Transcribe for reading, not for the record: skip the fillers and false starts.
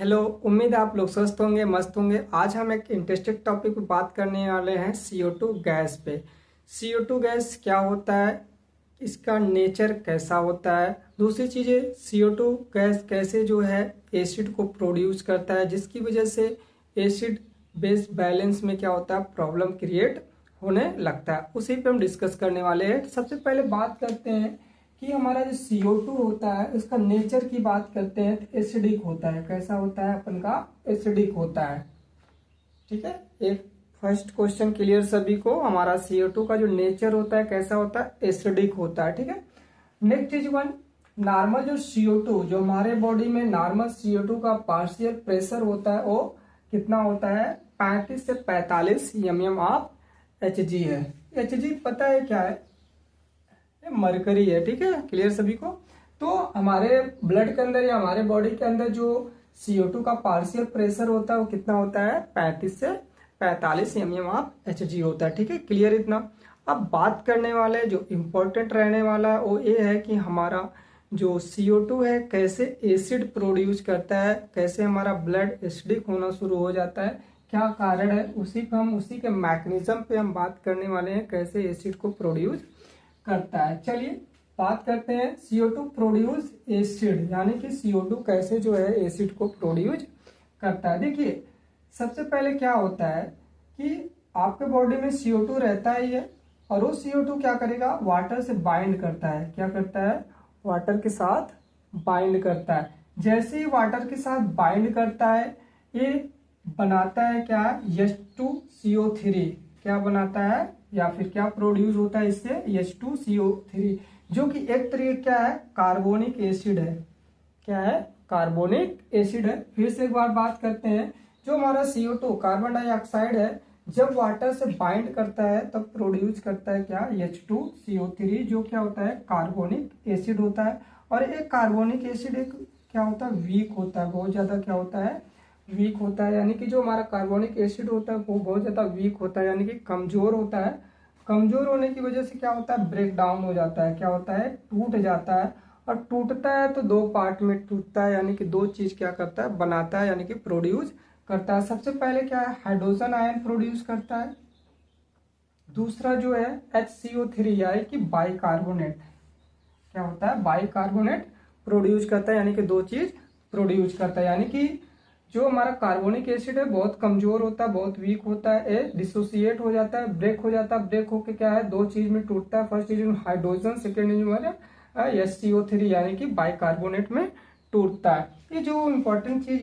Hello. उम्मीद है आप लोग स्वस्थ होंगे, मस्त होंगे। आज हम एक इंटरेस्टिंग टॉपिक पे बात करने वाले हैं CO2 गैस पे। CO2 गैस क्या होता है, इसका नेचर कैसा होता है, दूसरी चीज़ें CO2 गैस कैसे जो है एसिड को प्रोड्यूस करता है, जिसकी वजह से एसिड बेस बैलेंस में क्या होता है प्रॉब्लम क्रिएट होने लगता है। उसी पे हम डिस्कस करने वाले हैं। सबसे पहले बात करते हैं कि हमारा जो CO2 होता है उसका नेचर की बात करते हैं तो एसिडिक होता है। कैसा होता है अपन का? एसिडिक होता है। ठीक है, एक फर्स्ट क्वेश्चन क्लियर सभी को। हमारा CO2 का जो नेचर होता है कैसा होता है? एसिडिक होता है। ठीक है, नेक्स्ट इज वन नॉर्मल जो CO2 जो हमारे बॉडी में नॉर्मल CO2 का पार्शियल प्रेशर होता है वो कितना होता है? 35 से 45 mm ऑफ Hg है। Hg पता है क्या है? मरकरी है। ठीक है, क्लियर सभी को। तो हमारे ब्लड के अंदर या हमारे बॉडी के अंदर जो CO2 का पार्शियल प्रेशर होता है वो कितना होता है? 35 से 45 mm ऑफ Hg होता है। ठीक है, क्लियर इतना। अब बात करने वाले जो इम्पोर्टेंट रहने वाला है वो ये है कि हमारा जो CO2 है कैसे एसिड प्रोड्यूस करता है, कैसे हमारा ब्लड एसिडिक होना शुरू हो जाता है, क्या कारण है, उसी पे हम उसी के मैकेनिज्म पे हम बात करने वाले हैं, कैसे एसिड को प्रोड्यूस करता है। चलिए बात करते हैं CO2 प्रोड्यूस एसिड, यानी कि CO2 कैसे जो है एसिड को प्रोड्यूस करता है। देखिए सबसे पहले क्या होता है कि आपके बॉडी में CO2 रहता ही है और वो CO2 क्या करेगा? वाटर से बाइंड करता है। क्या करता है? वाटर के साथ बाइंड करता है। जैसे ही वाटर के साथ बाइंड करता है ये बनाता है क्या? H2CO3। क्या बनाता है या फिर क्या प्रोड्यूस होता है इससे? H2CO3, जो कि एक तरीके क्या है? कार्बोनिक एसिड है। क्या है? कार्बोनिक एसिड है। फिर से एक बार बात करते हैं, जो हमारा CO2 कार्बन डाइऑक्साइड है जब वाटर से बाइंड करता है तब प्रोड्यूस करता है क्या? H2CO3, जो क्या होता है? कार्बोनिक एसिड होता है। और एक कार्बोनिक एसिड एक क्या होता है? वीक होता है, बहुत ज्यादा क्या होता है? वीक होता है। यानी कि जो हमारा कार्बोनिक एसिड होता है वो बहुत ज्यादा वीक होता है, यानी कि कमजोर होता है। कमजोर होने की वजह से क्या होता है? ब्रेक डाउन हो जाता है। क्या होता है? टूट जाता है। और टूटता है तो दो पार्ट में टूटता है, यानी कि दो चीज क्या करता है? बनाता है, यानी कि प्रोड्यूस करता है। सबसे पहले क्या है? हाइड्रोजन आयन प्रोड्यूस करता है। दूसरा जो है HCO3 यानी कि बाइकार्बोनेट। क्या होता है? बाइकार्बोनेट प्रोड्यूस करता है, यानी कि दो चीज प्रोड्यूस करता है। यानी कि जो हमारा कार्बोनिक एसिड है बहुत कमजोर होता है, बहुत वीक होता है, ये डिसोसिएट हो जाता है, ब्रेक हो जाता है। ब्रेक होके क्या है? दो चीज में टूटता है। फर्स्ट चीज में हाइड्रोजन, सेकेंड चीज में HCO3 यानी कि बाइकार्बोनेट में टूटता है। ये जो इम्पोर्टेंट चीज